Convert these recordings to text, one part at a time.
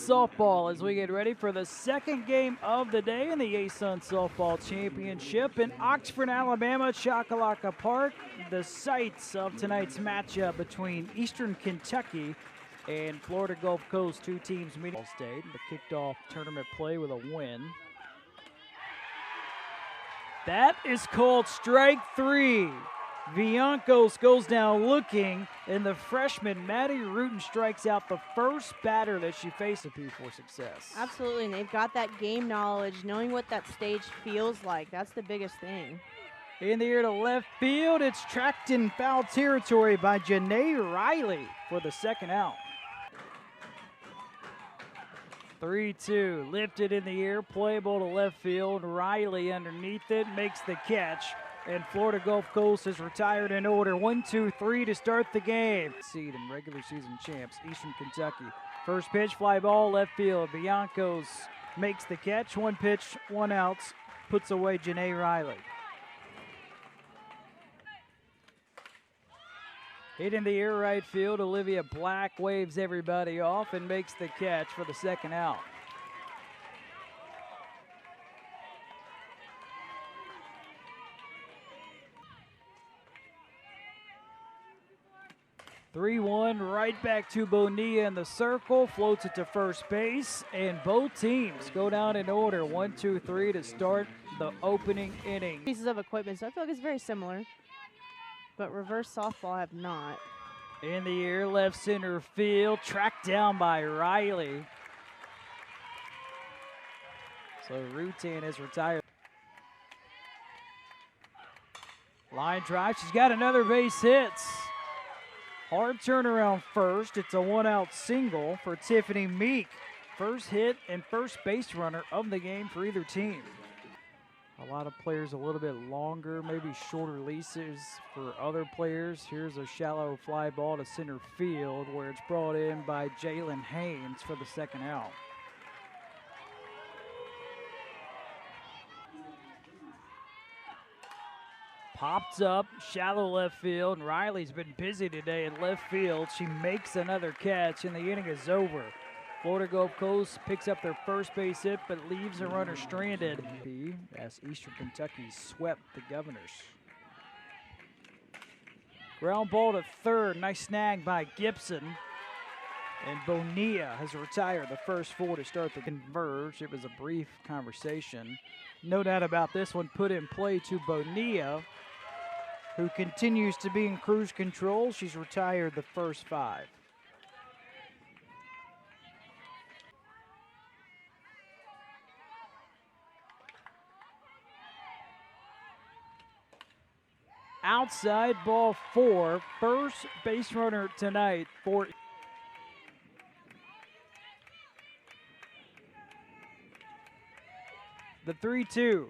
softball as we get ready for the second game of the day in the ASUN Softball Championship in Oxford, Alabama, Choccolocco Park. The sites of tonight's matchup between Eastern Kentucky and Florida Gulf Coast, two teams meeting all state. But kicked off tournament play with a win. That is called strike three. Villancos goes down looking, and the freshman Maddie Rutan strikes out the first batter that she faced for success. Absolutely, and they've got that game knowledge, knowing what that stage feels like. That's the biggest thing. In the air to left field, it's tracked in foul territory by Janae Riley for the second out. 3-2, lifted in the air, playable to left field. Riley underneath it, makes the catch. And Florida Gulf Coast is retired in order. 1-2-3 to start the game. Seed and regular season champs, Eastern Kentucky. First pitch, fly ball, left field. Villancos makes the catch. One pitch, one out, puts away Janae Riley. Hit in the air right field. Olivia Black waves everybody off and makes the catch for the second out. 3-1, right back to Bonilla in the circle, floats it to first base, and both teams go down in order, 1-2-3 to start the opening inning. Pieces of equipment, so I feel like it's very similar, but reverse softball I have not. In the air, left center field, tracked down by Riley. So Rutan is retired. Line drive, she's got another base hit. Hard turnaround first. It's a one-out single for Tiffany Meek. First hit and first base runner of the game for either team. A lot of players a little bit longer, maybe shorter leases for other players. Here's a shallow fly ball to center field where it's brought in by Jalen Haynes for the second out. Pops up, shallow left field, and Riley's been busy today in left field. She makes another catch, and the inning is over. Florida Gulf Coast picks up their first base hit, but leaves a runner stranded as Eastern Kentucky swept the Governors. Ground ball to third, nice snag by Gibson. And Bonilla has retired the first four to start the converge. It was a brief conversation. No doubt about this one, put in play to Bonilla, who continues to be in cruise control. She's retired the first five. Outside ball four, first base runner tonight for the 3-2.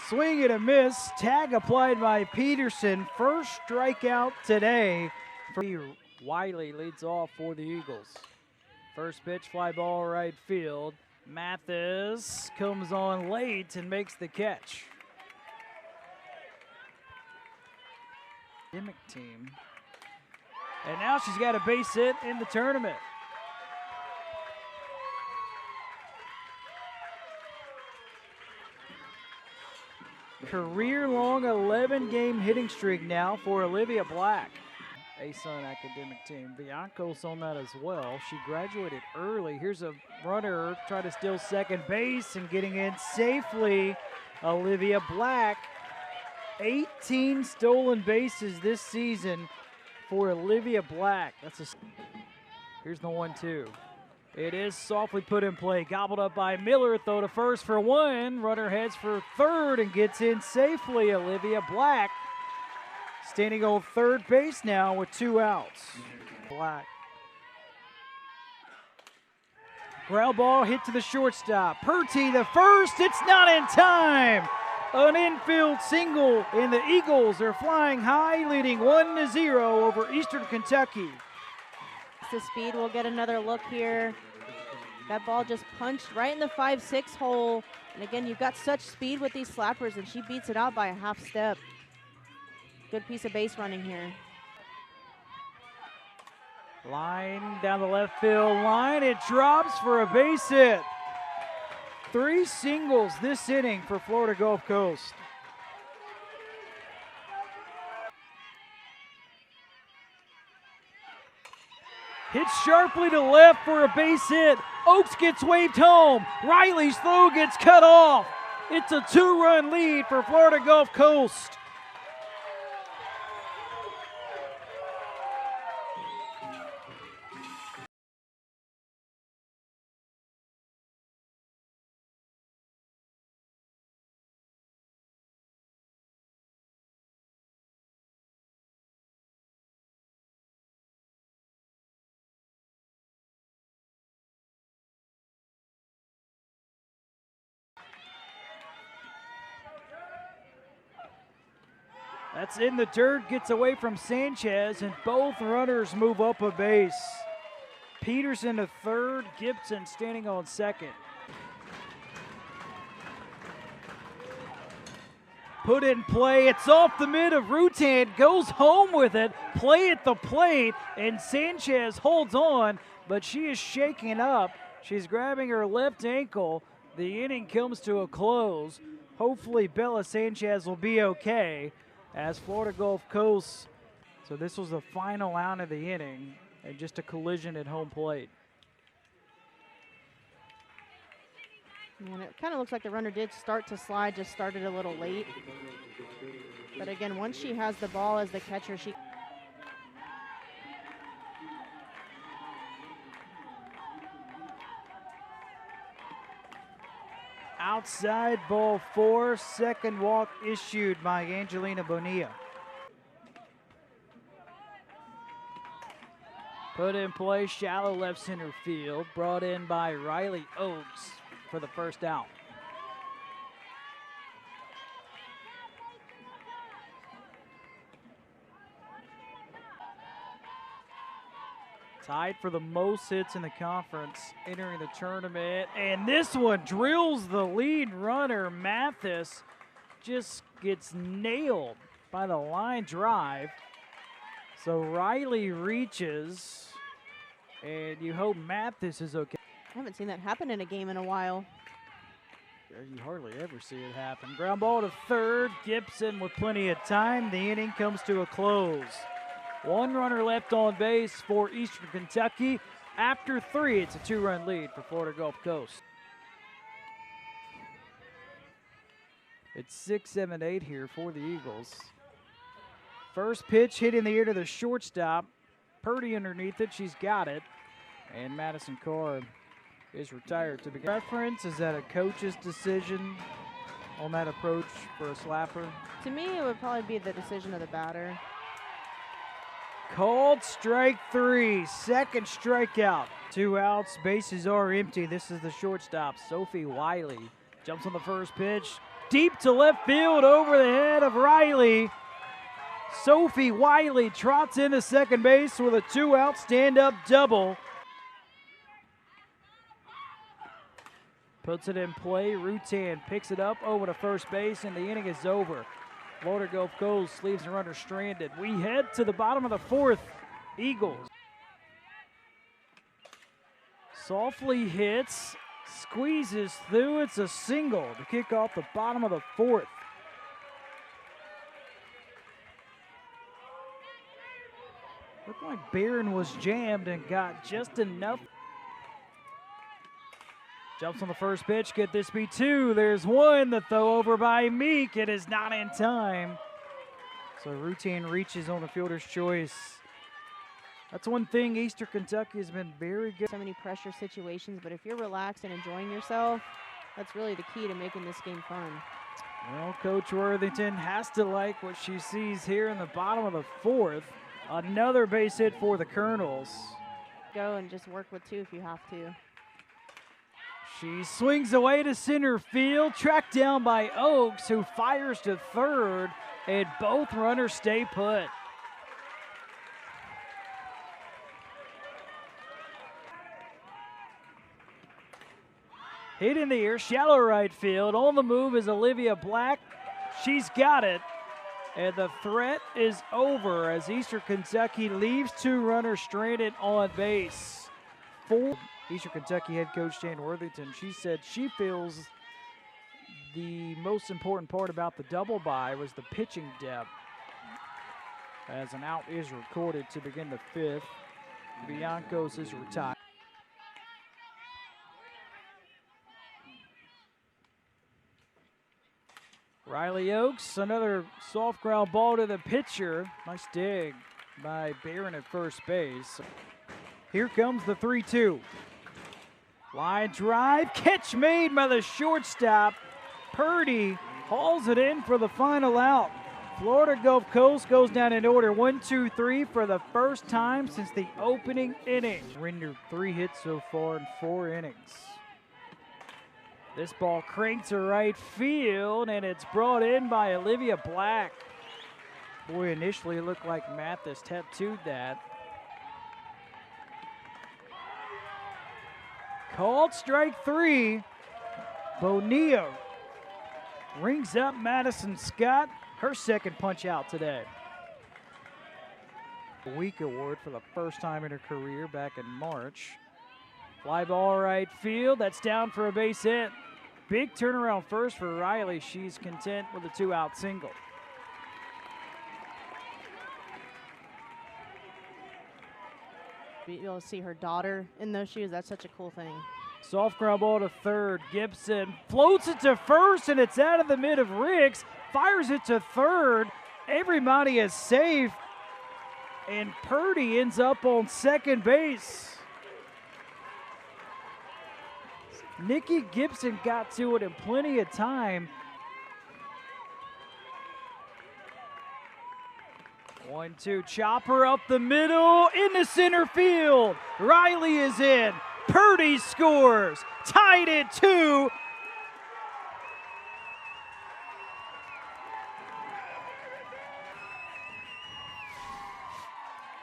Swing and a miss. Tag applied by Peterson. First strikeout today. Wiley leads off for the Eagles. First pitch, fly ball right field. Mathis comes on late and makes the catch. Gimmick team. And now she's got a base hit in the tournament. Career-long 11-game hitting streak now for Olivia Black. ASUN academic team. Villancos on that as well. She graduated early. Here's a runner trying to steal second base and getting in safely. Olivia Black. 18 stolen bases this season for Olivia Black. Here's the 1-2. It is softly put in play, gobbled up by Miller, throw to first for one. Runner heads for third and gets in safely. Olivia Black standing on third base now with two outs. Black. Ground ball hit to the shortstop. Purty the first, it's not in time. An infield single, and the Eagles are flying high, leading 1-0 over Eastern Kentucky. The speed, we'll get another look here. That ball just punched right in the 5-6 hole. And again, you've got such speed with these slappers, and she beats it out by a half step. Good piece of base running here. Line down the left field line. It drops for a base hit. 3 singles this inning for Florida Gulf Coast. Hit sharply to left for a base hit. Oaks gets waved home. Riley's throw gets cut off. It's a 2-run lead for Florida Gulf Coast. That's in the dirt, gets away from Sanchez, and both runners move up a base. Peterson to third, Gibson standing on second. Put in play, it's off the mid of Rutan, goes home with it, play at the plate, and Sanchez holds on, but she is shaking up. She's grabbing her left ankle. The inning comes to a close. Hopefully Bella Sanchez will be okay as Florida Gulf Coast. So this was the final out of the inning and just a collision at home plate. And it kind of looks like the runner did start to slide, just started a little late. But again, once she has the ball as the catcher, she... Outside ball 4, second walk issued by Angelina Bonilla. Put in play, shallow left center field, brought in by Riley Oaks for the first out. Tied for the most hits in the conference entering the tournament. And this one drills the lead runner. Mathis just gets nailed by the line drive. So Riley reaches, and you hope Mathis is okay. I haven't seen that happen in a game in a while. You hardly ever see it happen. Ground ball to third. Gibson with plenty of time. The inning comes to a close. 1 runner left on base for Eastern Kentucky. After 3, it's a 2-run lead for Florida Gulf Coast. It's 6, 7, 8 here for the Eagles. First pitch hit in the air to the shortstop. Purdy underneath it. She's got it. And Madison Carr is retired to begin. Preference, is that a coach's decision on that approach for a slapper? To me, it would probably be the decision of the batter. Called strike 3, second strikeout. 2 outs, bases are empty. This is the shortstop, Sophie Wiley. Jumps on the first pitch, deep to left field over the head of Riley. Sophie Wiley trots into second base with a 2-out stand-up double. Puts it in play, Rutan picks it up over to first base, and the inning is over. Florida Gulf Coast leaves the runner stranded. We head to the bottom of the 4th. Eagles. Softly hits, squeezes through. It's a single to kick off the bottom of the 4th. Looked like Barron was jammed and got just enough. Jumps on the first pitch. Could this be 2? There's 1. The throw over by Meek. It is not in time. So Rutan reaches on the fielder's choice. That's one thing Eastern Kentucky has been very good. So many pressure situations, but if you're relaxed and enjoying yourself, that's really the key to making this game fun. Well, Coach Worthington has to like what she sees here in the bottom of the 4th. Another base hit for the Colonels. Go and just work with 2 if you have to. She swings away to center field, tracked down by Oaks, who fires to third, and both runners stay put. Hit in the air, shallow right field. On the move is Olivia Black. She's got it. And the threat is over as Eastern Kentucky leaves 2 runners stranded on base. Eastern Kentucky head coach Jane Worthington, she said she feels the most important part about the double bye was the pitching depth, as an out is recorded to begin the 5th. Biancos is retired. Riley Oakes, another soft ground ball to the pitcher. Nice dig by Barron at first base. Here comes the 3-2. Line drive, catch made by the shortstop. Purdy hauls it in for the final out. Florida Gulf Coast goes down in order 1-2-3 for the first time since the opening inning. Rendered 3 hits so far in 4 innings. This ball cranks to right field, and it's brought in by Olivia Black. Boy, initially it looked like Mathis tattooed that. Called strike 3. Bonilla rings up Madison Scott, her second punch out today. A week award for the first time in her career back in March. Fly ball right field, that's down for a base hit. Big turnaround first for Riley. She's content with a 2-out single. Be able to see her daughter in those shoes, that's such a cool thing. Soft ground ball to third. Gibson floats it to first, and it's out of the mid of Ricks. Fires it to third. Everybody is safe, and Purdy ends up on second base. Nikki Gibson got to it in plenty of time. 1-2, chopper up the middle, into center field. Riley is in. Purdy scores. Tied at 2.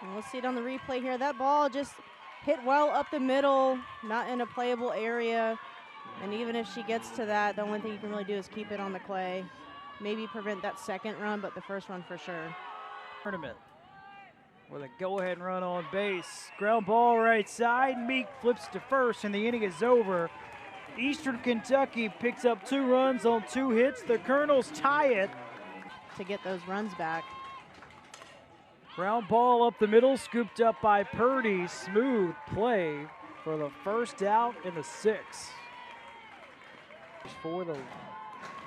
And we'll see it on the replay here. That ball just hit well up the middle, not in a playable area. And even if she gets to that, the only thing you can really do is keep it on the clay. Maybe prevent that second run, but the first one for sure. Tournament with a go-ahead run on base. Ground ball right side. Meek flips to first, and the inning is over. Eastern Kentucky picks up 2 runs on 2 hits. The Colonels tie it. To get those runs back. Ground ball up the middle, scooped up by Purdy. Smooth play for the first out in the 6th. For the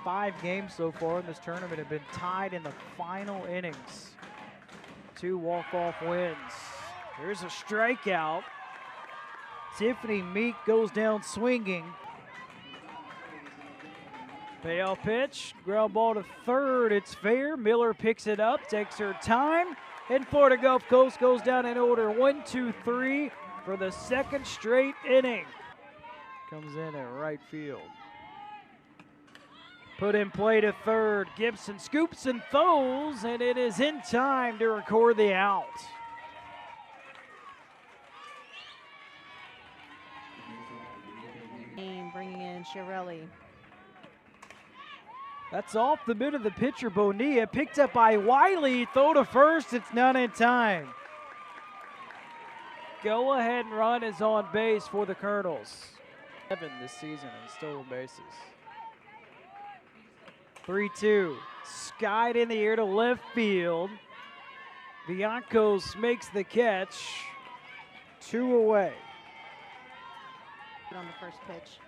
5 games so far in this tournament have been tied in the final innings. 2 walk-off wins. Here's a strikeout. Tiffany Meek goes down swinging. Payoff pitch, ground ball to third. It's fair. Miller picks it up, takes her time, and Florida Gulf Coast goes down in order 1-2-3 for the 2nd straight inning. Comes in at right field. Put in play to third. Gibson scoops and throws, and it is in time to record the out. Bringing in Shirelli. That's off the mid of the pitcher, Bonilla. Picked up by Wiley. Throw to first. It's not in time. Go ahead run is on base for the Colonels. 7 this season in stolen bases. 3-2. Skied in the air to left field. Biancos makes the catch. 2 away. On the first pitch.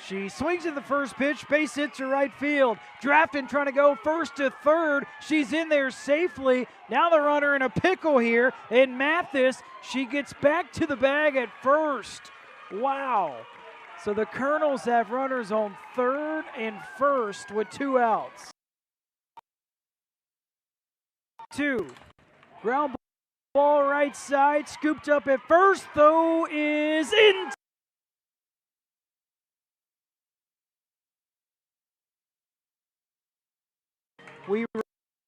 She swings at the first pitch, base hit to right field. Drafton trying to go first to third. She's in there safely. Now the runner in a pickle here. And Mathis, she gets back to the bag at first. Wow. So the Colonels have runners on third and first with 2 outs. 2. Ground ball right side, scooped up at first, though, is in. We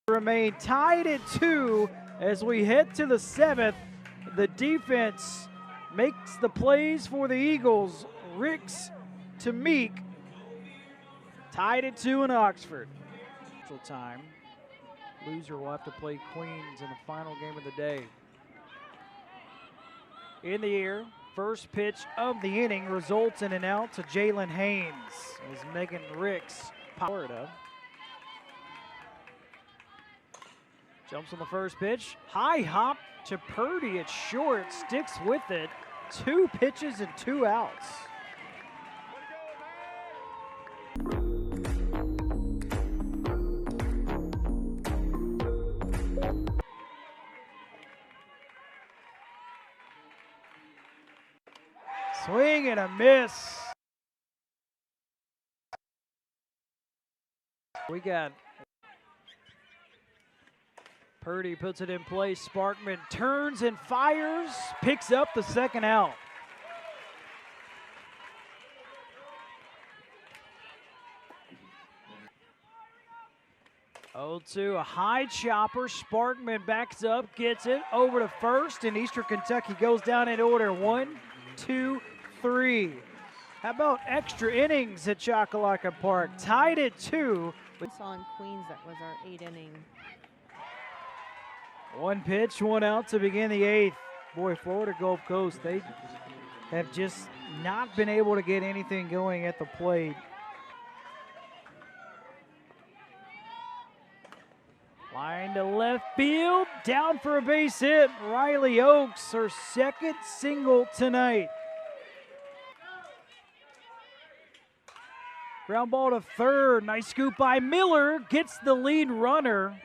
remain tied at 2 as we head to the 7th. The defense makes the plays for the Eagles. Ricks to Meek. Tied at 2 in Oxford. Central Time. Loser will have to play Queens in the final game of the day. In the air, first pitch of the inning results in an out to Jalen Haynes as Megan Ricks, Florida. Jumps on the first pitch, high hop to Purdy at short, sticks with it. 2 pitches and 2 outs. Swing and a miss. We got Purdy puts it in place. Sparkman turns and fires, picks up the second out. Oh, 2, a high chopper. Sparkman backs up, gets it over to first, and Eastern Kentucky goes down in order. 1, 2, 3. How about extra innings at Choccolocco Park? Tied at 2. We saw in Queens that was our 8th inning. 1 pitch, 1 out to begin the 8th. Boy, Florida Gulf Coast, they have just not been able to get anything going at the plate. Line to left field, down for a base hit. Riley Oakes, her second single tonight. Ground ball to third, nice scoop by Miller, gets the lead runner.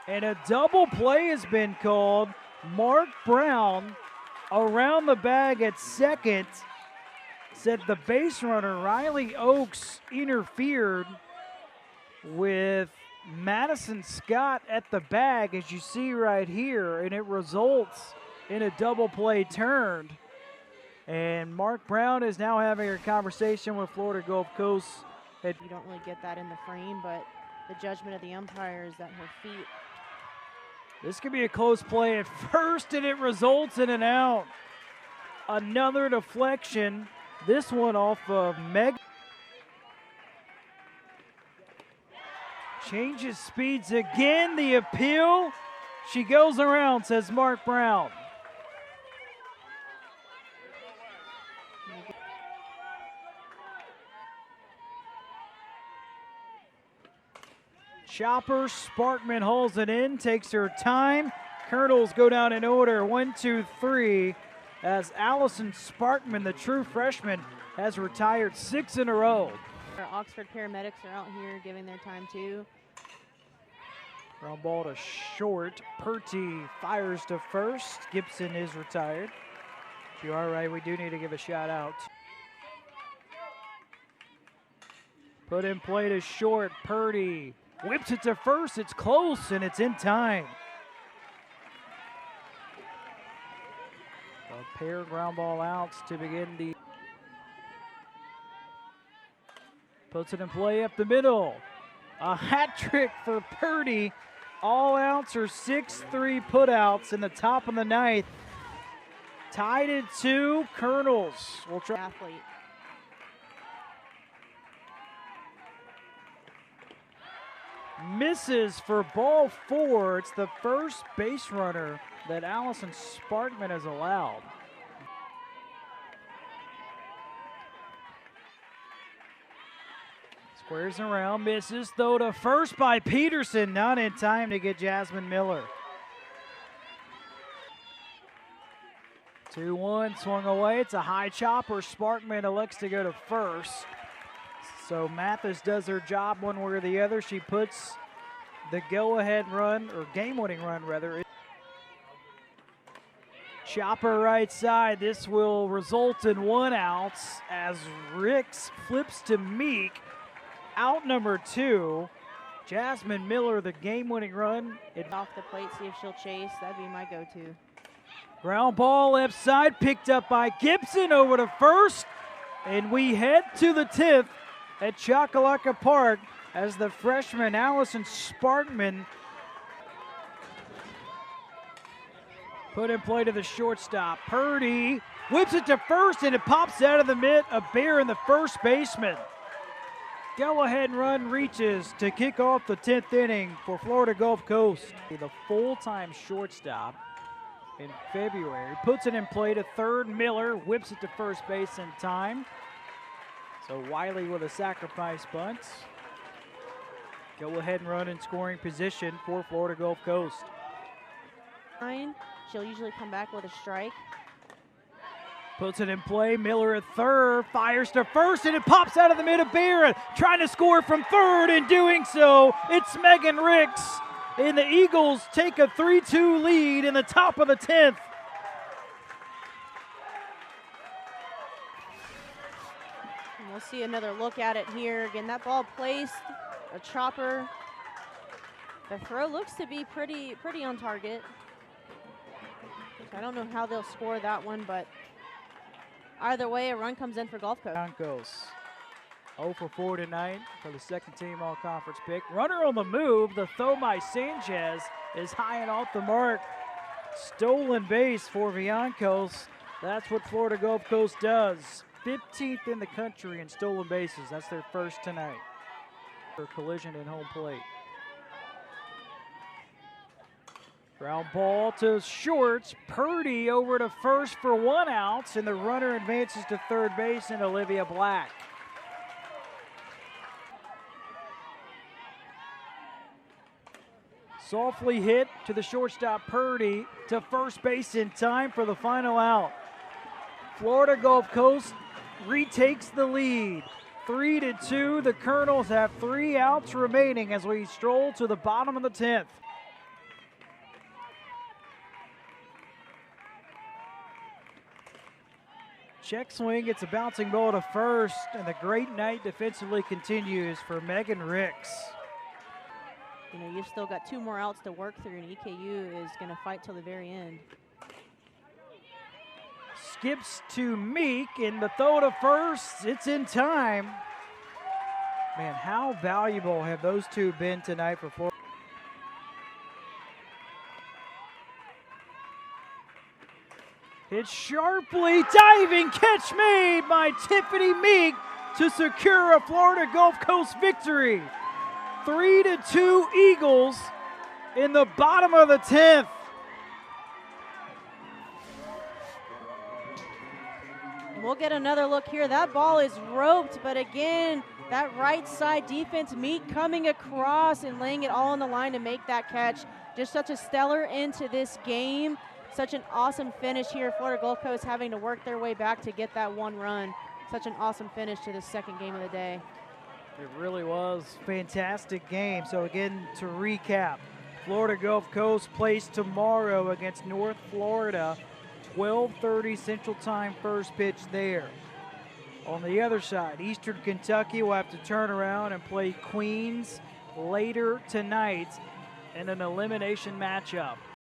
And a double play has been called. Mark Brown around the bag at second. Said the base runner, Riley Oakes, interfered with Madison Scott at the bag, as you see right here, and it results in a double play turned. And Mark Brown is now having a conversation with Florida Gulf Coast. You don't really get that in the frame, but the judgment of the umpire is that her feet. This could be a close play at first, and it results in an out. Another deflection. This one off of Meg. Changes speeds again. The appeal. She goes around, says Mark Brown. Chopper, Sparkman hauls it in, takes her time. Colonels go down in order, 1, 2, 3. As Allison Sparkman, the true freshman, has retired 6 in a row. Our Oxford paramedics are out here giving their time too. Ground ball to short. Purdy fires to first. Gibson is retired. You are right, we do need to give a shout out. Put in play to short. Purdy whips it to first. It's close and it's in time. A pair of ground ball outs to begin the. Puts it in play up the middle. A hat trick for Purdy. All outs are 6-3 putouts in the top of the 9th. Tied at 2. Colonels will try. Athlete. Misses for ball 4. It's the first base runner that Allison Sparkman has allowed. Squares around, misses, throw to first by Peterson, not in time to get Jasmine Miller. 2-1, swung away, it's a high chopper. Sparkman elects to go to first. So Mathis does her job one way or the other. She puts the go-ahead run, or game-winning run rather. Chopper right side, this will result in 1 out as Ricks flips to Meek. Out number 2, Jasmine Miller, the game-winning run. Off the plate, see if she'll chase. That'd be my go-to. Ground ball left side, picked up by Gibson over to first. And we head to the 10th at Choccolocco Park as the freshman Allison Sparkman Put in play to the shortstop. Purdy whips it to first, and it pops out of the mitt. A bear in the first baseman. Go ahead and run reaches to kick off the 10th inning for Florida Gulf Coast. The full-time shortstop in February puts it in play to third. Miller whips it to first base in time. So Wiley with a sacrifice bunt. Go ahead and run in scoring position for Florida Gulf Coast. She'll usually come back with a strike. Puts it in play. Miller at third, fires to first, and it pops out of the mid of Barron, trying to score from third. In doing so, it's Megan Ricks, and the Eagles take a 3-2 lead in the top of the 10th. And we'll see another look at it here. Again, that ball placed, a chopper. The throw looks to be pretty on target. I don't know how they'll score that one, but either way, a run comes in for Gulf Coast. Broncos 0 for 4 tonight for the second team all-conference pick. Runner on the move. The throw by Sanchez is high and off the mark. Stolen base for Viancos. That's what Florida Gulf Coast does. 15th in the country in stolen bases. That's their first tonight. For collision in home plate. Ground ball to short. Purdy over to first for 1 out, and the runner advances to third base, and Olivia Black. Softly hit to the shortstop. Purdy to first base in time for the final out. Florida Gulf Coast retakes the lead. 3-2. The Colonels have 3 outs remaining as we stroll to the bottom of the 10th. Check swing, it's a bouncing ball to first, and the great night defensively continues for Megan Ricks. You know, you've still got 2 more outs to work through, and EKU is going to fight till the very end. Skips to Meek, and the throw to first, it's in time. Man, how valuable have those two been tonight for Florida? Hit sharply, diving catch made by Tiffany Meek to secure a Florida Gulf Coast victory. 3-2 Eagles in the bottom of the 10th. We'll get another look here. That ball is roped, but again, that right side defense, Meek coming across and laying it all on the line to make that catch. Just such a stellar end to this game. Such an awesome finish here. Florida Gulf Coast having to work their way back to get that 1 run. Such an awesome finish to the second game of the day. It really was a fantastic game. So again, to recap, Florida Gulf Coast plays tomorrow against North Florida, 12:30 Central Time, first pitch there. On the other side, Eastern Kentucky will have to turn around and play Queens later tonight in an elimination matchup.